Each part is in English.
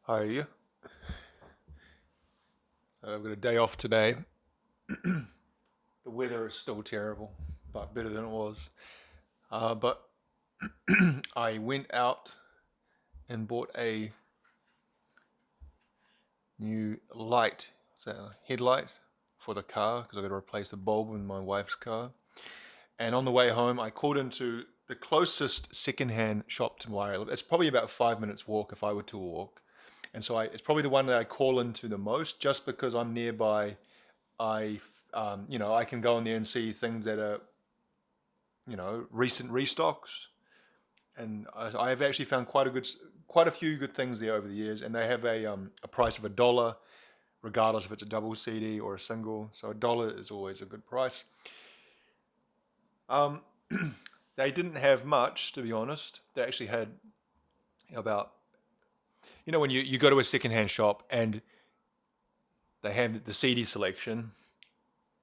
Hi. So I've got a day off today. The weather is still terrible, but better than it was. But I went out and bought a new light, it's a headlight for the car because I've got to replace the bulb in my wife's car. And on the way home, I called into the closest secondhand shop to where I live. It's probably about 5 minutes walk if I were to walk. And so it's probably the one that I call into the most just because I'm nearby. I can go in there and see things that are, recent restocks, and I have actually found quite a few good things there over the years, and they have a price of $1, regardless if it's a double CD or a single. So $1 is always a good price. Um, they didn't have much, to be honest. They actually had about, when you go to a secondhand shop and they have the CD selection,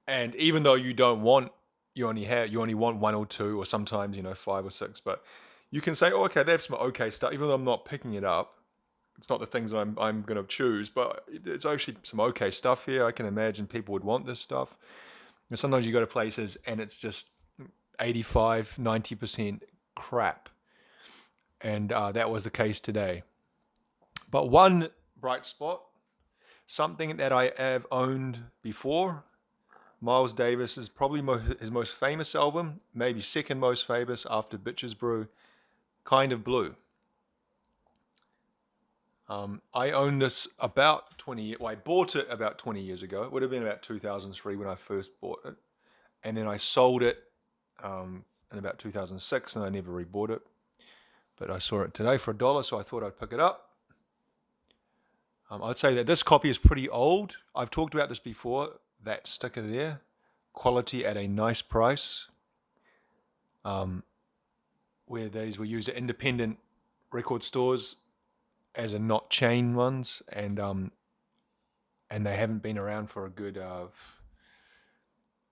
and even though you only want one or two, or sometimes five or six, but you can say, oh, okay, they have some okay stuff. Even though I'm not picking it up, it's not the things I'm going to choose, but it's actually some okay stuff here. I can imagine people would want this stuff. Sometimes you go to places and it's just 85, 90% crap, and that was the case today. But one bright spot, something that I have owned before. Miles Davis is probably his most famous album, maybe second most famous after Bitches Brew, Kind of Blue. I own this about 20 years. Well, I bought it about 20 years ago. It would have been about 2003 when I first bought it. And then I sold it in about 2006, and I never rebought it. But I saw it today for $1, so I thought I'd pick it up. I'd say that this copy is pretty old. I've talked about this before. That sticker there, quality at a nice price. Where these were used at independent record stores as a not chain ones, and they haven't been around for a good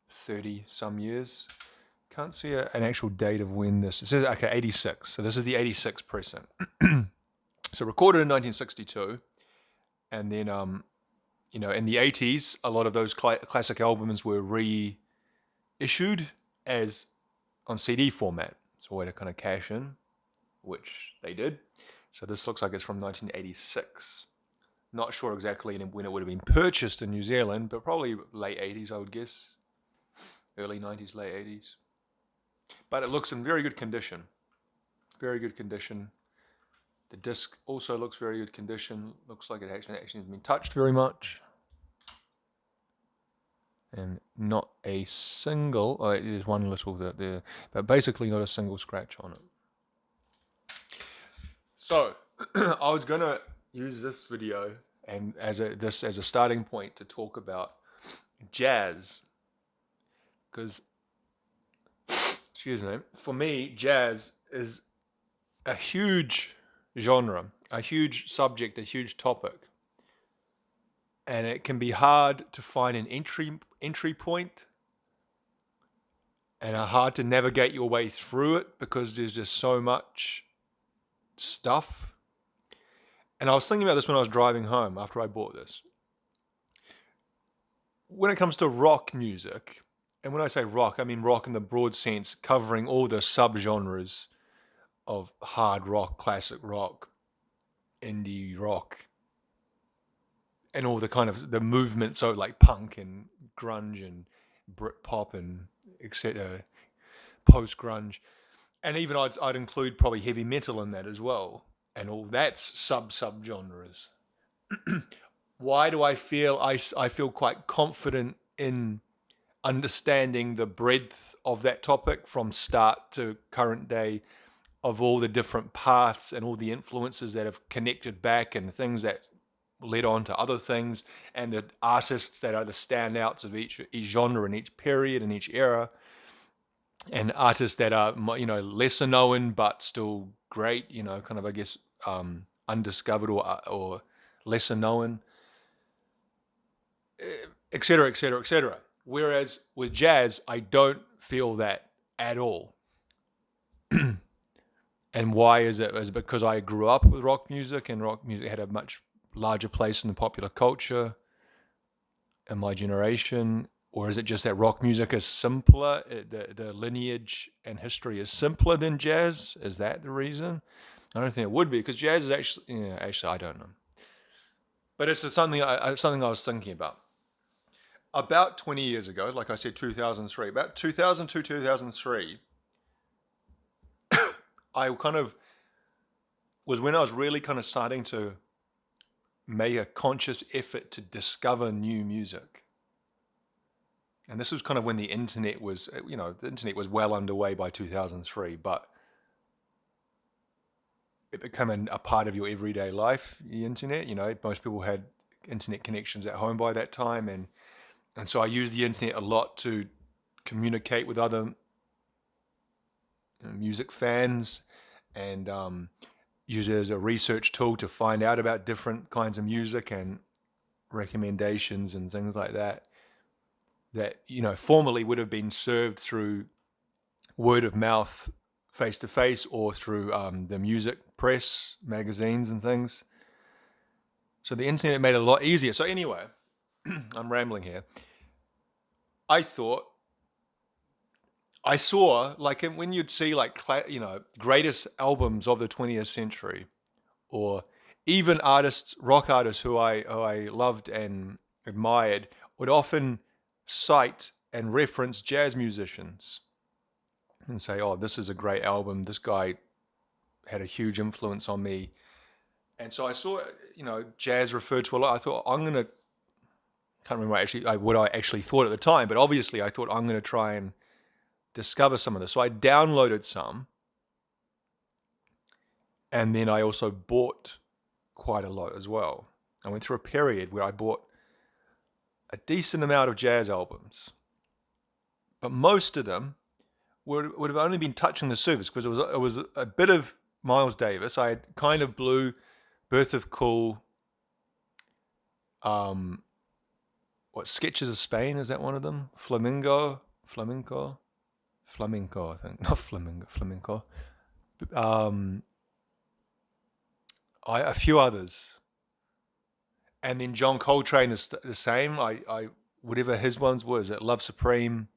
30 some years. Can't see an actual date of when this. It says okay, 86. So this is the 86 pressing. So recorded in 1962, and then in the 80s, a lot of those classic albums were reissued as on CD format. It's a way to kind of cash in, which they did. So this looks like it's from 1986. Not sure exactly when it would have been purchased in New Zealand, but probably late 80s, I would guess. Early 90s, late 80s. But it looks in very good condition. Very good condition. The disc also looks very good condition. Looks like it actually hasn't been touched very much. And not a single, there's one little there, but basically not a single scratch on it. So I was gonna use this video and as a starting point to talk about jazz, because excuse me, for me jazz is a huge genre, a huge subject, a huge topic, and it can be hard to find an entry point, and hard to navigate your way through it because there's just so much stuff. And I was thinking about this when I was driving home after I bought this. When it comes to rock music, and when I say rock, I mean rock in the broad sense, covering all the subgenres of hard rock, classic rock, indie rock, and all the kind of the movement, so like punk and grunge and Britpop and etc., post grunge, and even I'd include probably heavy metal in that as well, and all that's subgenres. Why do I feel I feel quite confident in understanding the breadth of that topic from start to current day, of all the different paths and all the influences that have connected back and things that led on to other things, and the artists that are the standouts of each genre and each period and each era, and artists that are lesser known but still great, kind of I guess undiscovered or lesser known, etc., etc., etc. Whereas with jazz, I don't feel that at all. And why is it? Is it because I grew up with rock music, and rock music had a much larger place in the popular culture in my generation? Or is it just that rock music is simpler? The lineage and history is simpler than jazz? Is that the reason? I don't think it would be, because jazz is actually, I don't know. But it's something I was thinking about. About 20 years ago, like I said, 2003, about 2002, 2003, I kind of was when I was really kind of starting to make a conscious effort to discover new music. And this was kind of when the internet was, the internet was well underway by 2003, but it became a part of your everyday life, the internet. Most people had internet connections at home by that time. And so I used the internet a lot to communicate with other music fans and use it as a research tool to find out about different kinds of music and recommendations and things like that formerly would have been served through word of mouth, face to face, or through the music press, magazines and things. So the internet made it a lot easier. So anyway, I'm rambling here. I saw, like, when you'd see, like, greatest albums of the 20th century, or even rock artists who I loved and admired, would often cite and reference jazz musicians and say, "Oh, this is a great album. This guy had a huge influence on me." And so I saw, jazz referred to a lot. I thought, can't remember what I actually thought at the time, but obviously I thought, I'm going to try and discover some of this. So I downloaded some, and then I also bought quite a lot as well. I went through a period where I bought a decent amount of jazz albums, but most of them would have only been touching the surface, because it was a bit of Miles Davis. I had kind of Blue, Birth of Cool, Sketches of Spain, is that one of them? Flamenco, I think, not flamenco. A few others, and then John Coltrane is the same. I whatever his ones were, is it Love Supreme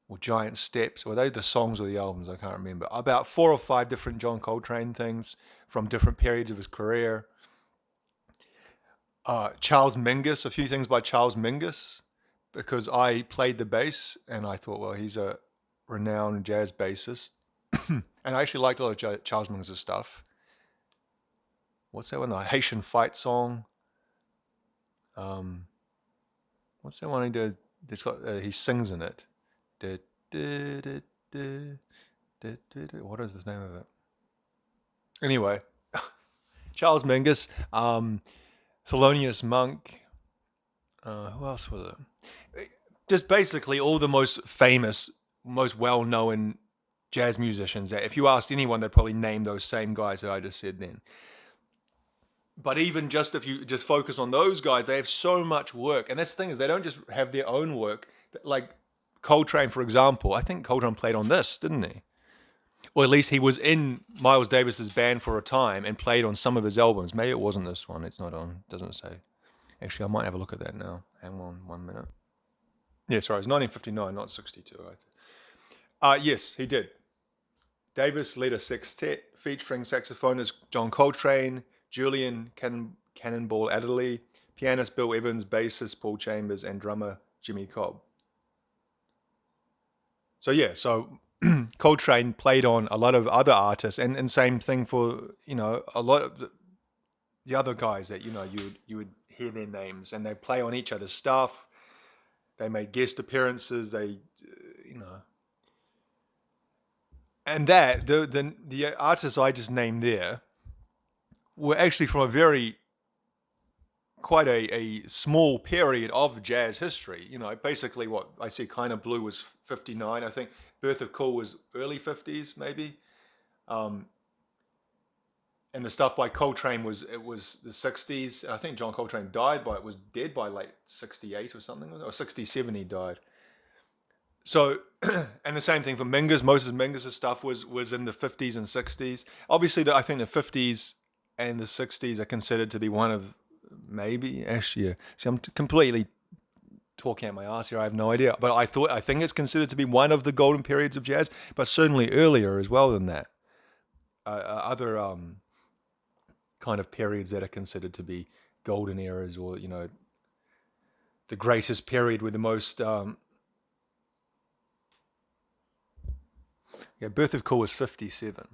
or Giant Steps? Were they the songs or the albums? I can't remember. About 4 or 5 different John Coltrane things from different periods of his career. Charles Mingus, a few things by Charles Mingus, because I played the bass and I thought, well, he's a renowned jazz bassist. And I actually liked a lot of Charles Mingus' stuff. What's that one? The Haitian Fight song. What's that one he does? He sings in it. What is the name of it? Anyway, Charles Mingus, Thelonious Monk. Who else was it? Just basically all the most famous, most well-known jazz musicians. If you asked anyone, they'd probably name those same guys that I just said then. But even just if you just focus on those guys, they have so much work. And that's the thing, is they don't just have their own work. Like Coltrane, for example. I think Coltrane played on this, didn't he? Or at least he was in Miles Davis's band for a time and played on some of his albums. Maybe it wasn't this one. It's not on. Doesn't say. Actually, I might have a look at that now. Hang on 1 minute. Yeah, sorry. It's 1959, not 62. Yes, he did. Davis led a sextet featuring saxophonist John Coltrane, Julian Cannonball Adderley, pianist Bill Evans, bassist Paul Chambers, and drummer Jimmy Cobb. So Coltrane played on a lot of other artists, and same thing for a lot of the other guys that you would hear their names, and they play on each other's stuff. They made guest appearances. And that the artists I just named there were actually from quite a small period of jazz history. Basically what I see, kind of Blue was 59, I think. Birth of Cool was early 50s, maybe. And the stuff by Coltrane was the 60s. I think John Coltrane was dead by late 68 or something, or 67 he died. So, and the same thing for Mingus. Most of Mingus' stuff was in the 50s and 60s. Obviously, I think the 50s and the 60s are considered to be one of maybe, actually, yeah. See, I'm completely talking out my ass here. I have no idea. But I think it's considered to be one of the golden periods of jazz, but certainly earlier as well than that. Other kind of periods that are considered to be golden eras, or, the greatest period with the most. Birth of Cool was 57.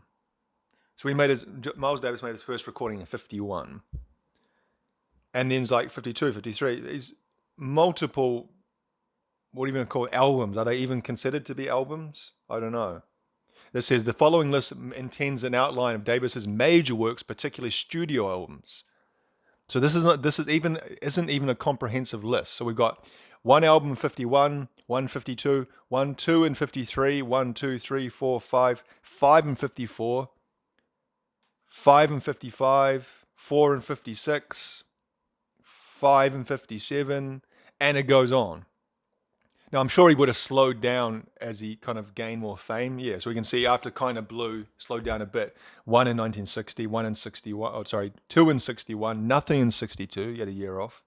So Miles Davis made his first recording in 51. And then it's like 52, 53. There's multiple, what do you even call it, albums? Are they even considered to be albums? I don't know. This says the following list intends an outline of Davis's major works, particularly studio albums. So isn't even a comprehensive list. So we've got one album in 51, one 52, one, two in 53, one, two, three, four, five in 54, five in 55, four in 56, five in 57, and it goes on. Now, I'm sure he would have slowed down as he kind of gained more fame. Yeah, so we can see after Kind of Blue slowed down a bit. One in 1960, one in 61. Oh, sorry, two in 61, nothing in 62. He had a year off.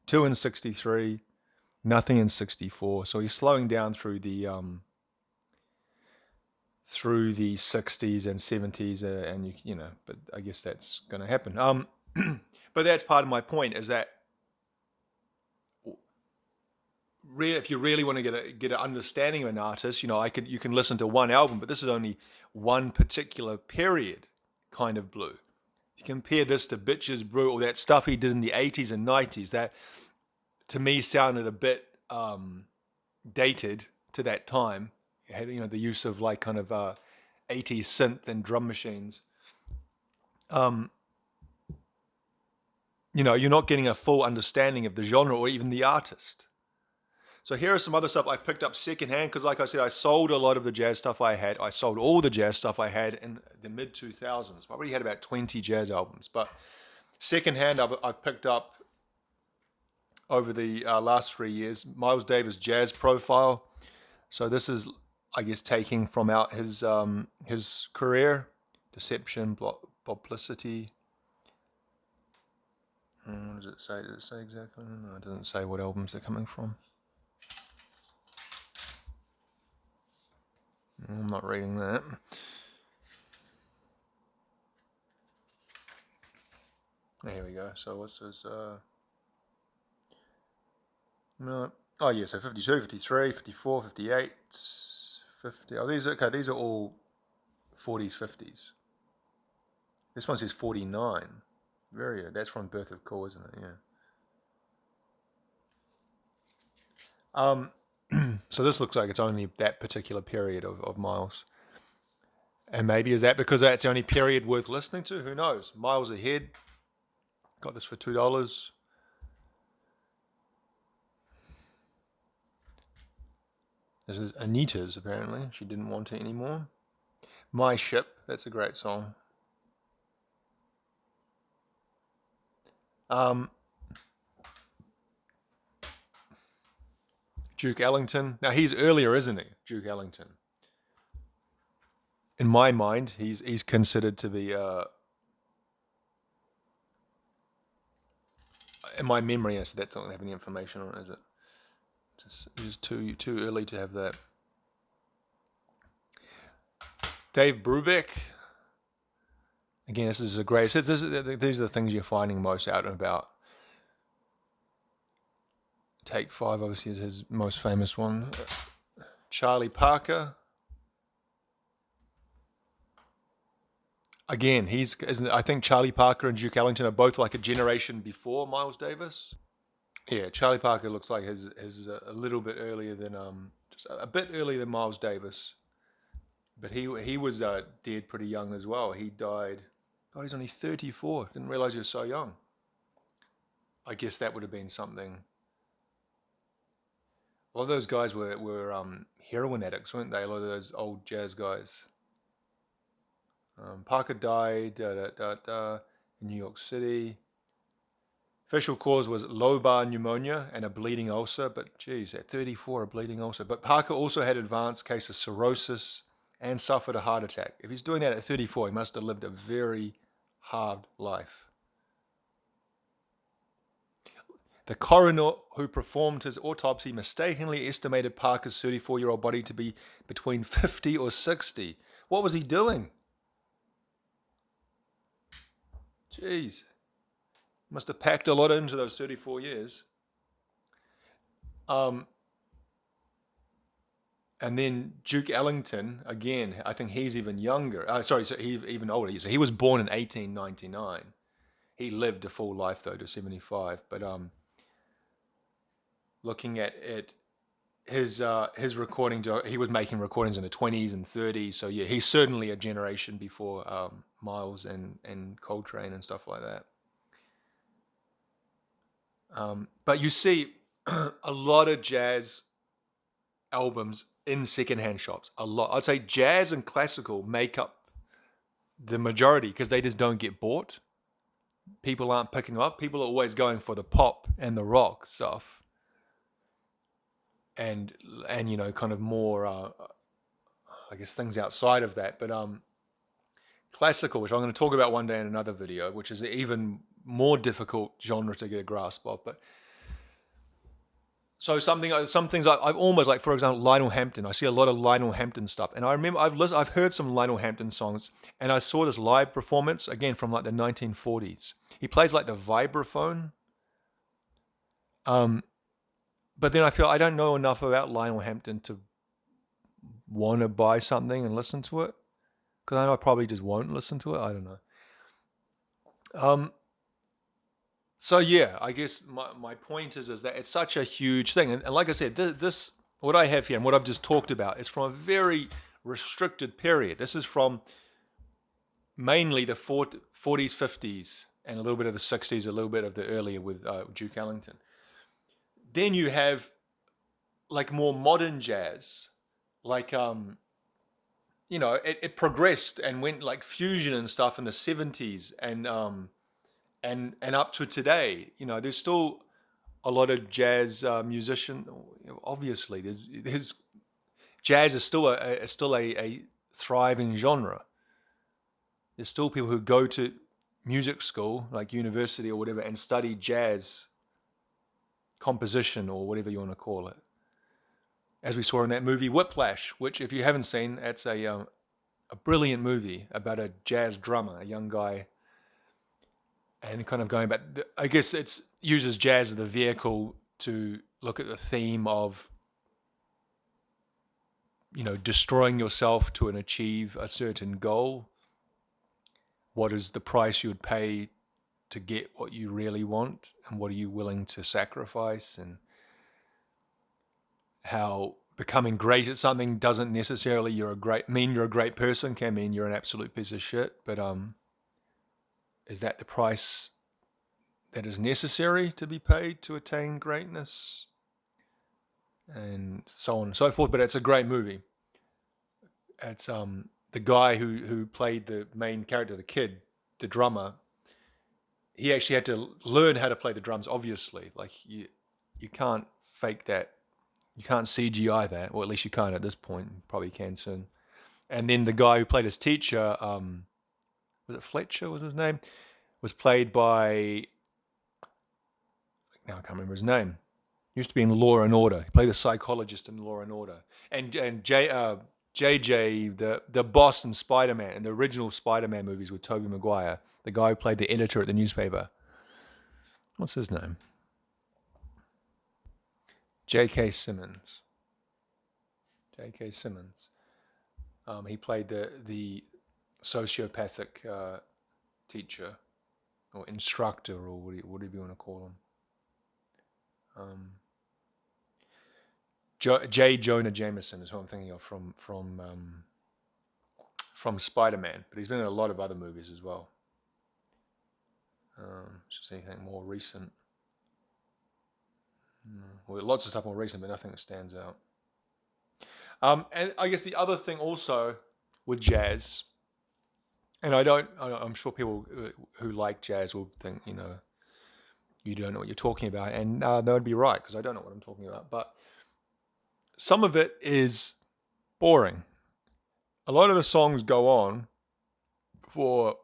Two in 63, nothing in 64. So he's slowing down through the 60s and 70s, and But I guess that's going to happen. But that's part of my point, is that if you really want to get an understanding of an artist, you can listen to one album, but this is only one particular period, Kind of Blue. If you compare this to Bitches Brew, or that stuff he did in the 80s and 90s, that to me sounded a bit dated to that time. It had, the use of like kind of 80s synth and drum machines. You're not getting a full understanding of the genre or even the artist. So here are some other stuff I picked up secondhand, because like I said, I sold a lot of the jazz stuff I had. I sold all the jazz stuff I had in the mid-2000s. I already had about 20 jazz albums. But secondhand, I've picked up over the last 3 years, Miles Davis Jazz Profile. So this is, I guess, taking from out his career, Deception, Publicity. What does it say? Did it say exactly? No, it doesn't say what albums they're coming from. I'm not reading that. Here we go. So what's this? No. Oh yeah, so 52, 53, 54, 58, 50. Oh, these are all 40s, 50s. This one says 49. Very good. That's from Birth of Cool, isn't it? Yeah. So this looks like it's only that particular period of Miles. And maybe is that because that's the only period worth listening to? Who knows? Miles ahead. Got this for $2. This is Anita's, apparently. She didn't want it anymore. My Ship. That's a great song. Duke Ellington. Now he's earlier, isn't he? Duke Ellington. In my mind, he's considered to be. In my memory, that's not going to have any information on it, is it? It's just too early to have that. Dave Brubeck. Again, this is a great. These are the things you're finding most out and about. Take 5, obviously, is his most famous one. Charlie Parker. Again, I think Charlie Parker and Duke Ellington are both like a generation before Miles Davis. Yeah, Charlie Parker looks like his a little bit earlier than just a bit earlier than Miles Davis, but he was dead pretty young as well. He died. God, he's only 34. Didn't realize he was so young. I guess that would have been something. A lot of those guys were heroin addicts, weren't they? A lot of those old jazz guys. Parker died in New York City. Official cause was lobar pneumonia and a bleeding ulcer, but geez, at 34, a bleeding ulcer. But Parker also had advanced case of cirrhosis and suffered a heart attack. If he's doing that at 34, he must have lived a very hard life. The coroner who performed his autopsy mistakenly estimated Parker's 34-year-old body to be between 50 or 60. What was he doing? Jeez. Must have packed a lot into those 34 years. And then Duke Ellington, again, I think he's even younger. So he even older. So he was born in 1899. He lived a full life, though, to 75. But looking at it, his recording, he was making recordings in the 20s and 30s. So yeah, he's certainly a generation before Miles and Coltrane and stuff like that. But you see a lot of jazz albums in secondhand shops. A lot. I'd say jazz and classical make up the majority because they just don't get bought. People aren't picking up. People are always going for the pop and the rock stuff, and kind of more, I guess, things outside of that. But classical, which I'm going to talk about one day in another video, which is an even more difficult genre to get a grasp of. But so some things I've almost, like, for example, Lionel Hampton. I see a lot of Lionel Hampton stuff, and I remember I've heard some Lionel Hampton songs, and I saw this live performance again from like the 1940s. He plays like the vibraphone, but then I feel I don't know enough about Lionel Hampton to want to buy something and listen to it, because I know I probably just won't listen to it. I don't know. So yeah, I guess my point is that it's such a huge thing, and like I said, this what I have here and what I've just talked about is from a very restricted period. This is from mainly the 40s, 50s, and a little bit of the 60s, a little bit of the earlier with Duke Ellington. Then you have like more modern jazz, like it progressed and went like fusion and stuff in the 70s and up to today. There's still a lot of jazz musician. Obviously, there's jazz is still a thriving genre. There's still people who go to music school, like university or whatever, and study jazz composition or whatever you want to call it. As we saw in that movie Whiplash, which, if you haven't seen, it's a brilliant movie about a jazz drummer, a young guy, and kind of going back. I guess it uses jazz as the vehicle to look at the theme of, destroying yourself to achieve a certain goal. What is the price you would pay to get what you really want, and what are you willing to sacrifice, and how becoming great at something doesn't necessarily mean you're a great person, can mean you're an absolute piece of shit, but is that the price that is necessary to be paid to attain greatness, and so on and so forth. But it's a great movie. It's the guy who played the main character, the kid, the drummer. He actually had to learn how to play the drums. Obviously, like you can't fake that. You can't CGI that, or at least you can't at this point. You probably can soon. And then the guy who played his teacher, was it Fletcher? Was his name? Was played by, now I can't remember his name. Used to be in Law and Order. He played the psychologist in Law and Order. And JJ, the boss in Spider-Man, in the original Spider-Man movies with Tobey Maguire, the guy who played the editor at the newspaper. What's his name? J.K. Simmons. J.K. Simmons. He played the sociopathic teacher or instructor, or whatever you want to call him. J. Jonah Jameson is who I'm thinking of from Spider-Man, but he's been in a lot of other movies as well. Just anything more recent. Well, lots of stuff more recent, but nothing that stands out. And I guess the other thing also with jazz, and I'm sure people who like jazz will think, you don't know what you're talking about, and they would be right, because I don't know what I'm talking about. But some of it is boring. A lot of the songs go on for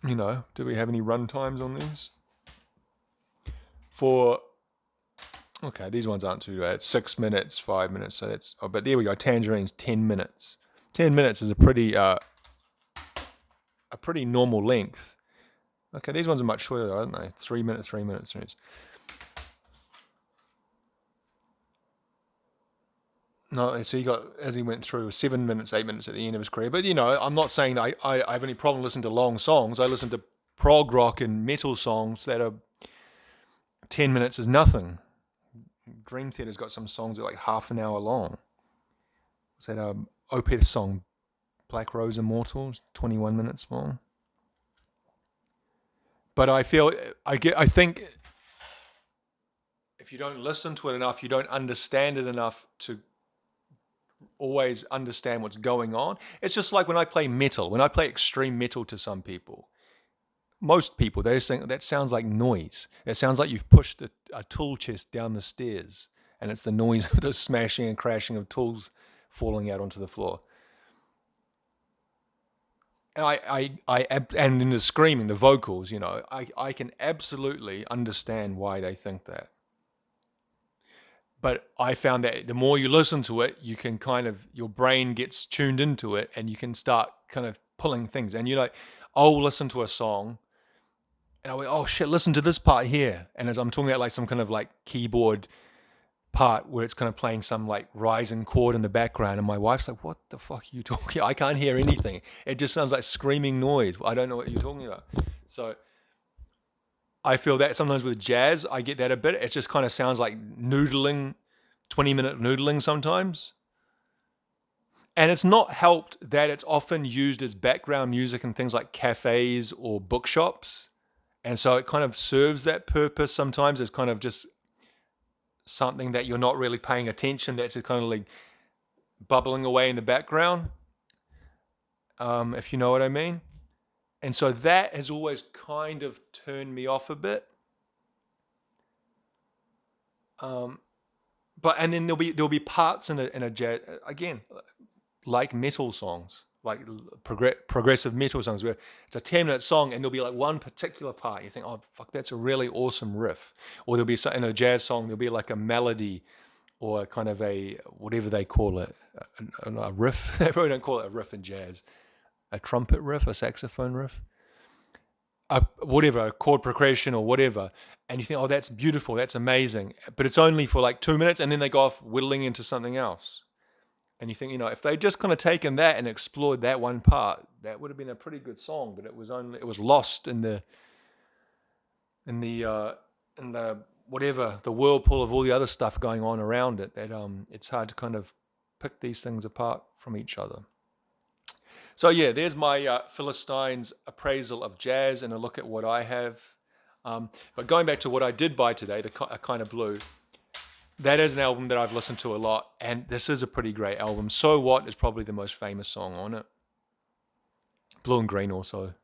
Do we have any run times on these? Okay, these ones aren't too bad. 6 minutes, 5 minutes. So but there we go. Tangerine's 10 minutes. 10 minutes is a pretty normal length. Okay, these ones are much shorter, though, aren't they? 3 minutes, 3 minutes. No, so he got, as he went through, 7 minutes, 8 minutes at the end of his career. But, I'm not saying that I have any problem listening to long songs. I listen to prog rock and metal songs that are 10 minutes is nothing. Dream Theater's got some songs that are like half an hour long. Was that Opeth song, Black Rose Immortals, 21 minutes long? But I think if you don't listen to it enough, you don't understand it enough to always understand what's going on. It's just like when I play metal, when I play extreme metal to some people, most people, they just think that sounds like noise. It sounds like you've pushed a tool chest down the stairs and it's the noise of the smashing and crashing of tools falling out onto the floor. And and in the screaming, the vocals, I can absolutely understand why they think that. But I found that the more you listen to it, you can your brain gets tuned into it and you can start kind of pulling things. And I'll listen to a song and I'll go, oh shit, listen to this part here. And I'm talking about like some kind of like keyboard part where it's kind of playing some like rising chord in the background. And my wife's like, what the fuck are you talking? I can't hear anything. It just sounds like screaming noise. I don't know what you're talking about. So I feel that sometimes with jazz, I get that a bit. It just kind of sounds like noodling, 20-minute noodling sometimes. And it's not helped that it's often used as background music in things like cafes or bookshops. And so it kind of serves that purpose sometimes as kind of just something that you're not really paying attention, that's kind of like bubbling away in the background, if you know what I mean. And so that has always kind of turned me off a bit. And then there'll be parts in a jazz, again, like metal songs, like progressive metal songs, where it's a 10-minute song and there'll be like one particular part you think, oh fuck, that's a really awesome riff. Or there'll be in a jazz song, there'll be like a melody or kind of a, whatever they call it, a riff. They probably don't call it a riff in jazz. A trumpet riff, a saxophone riff, whatever, a chord progression or whatever. And you think, oh, that's beautiful, that's amazing. But it's only for like 2 minutes and then they go off whittling into something else. And you think, if they just kind of taken that and explored that one part, that would have been a pretty good song. But it was lost in the whatever, the whirlpool of all the other stuff going on around it, that it's hard to kind of pick these things apart from each other. So yeah, there's my Philistine's appraisal of jazz and a look at what I have. But going back to what I did buy today, A Kind of Blue, that is an album that I've listened to a lot, and this is a pretty great album. So What is probably the most famous song on it. Blue and Green also.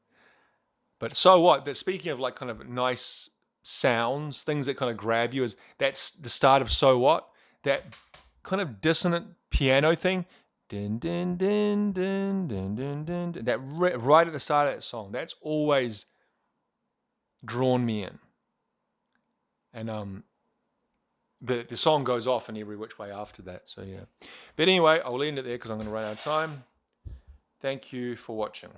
But So What, that speaking of like kind of nice sounds, things that kind of grab you, is that's the start of So What, that kind of dissonant piano thing. Din, din, din, din, din, din, din, din. That right at the start of that song, that's always drawn me in. And but the song goes off in every which way after that. So yeah. But anyway, I'll end it there because I'm going to run out of time. Thank you for watching.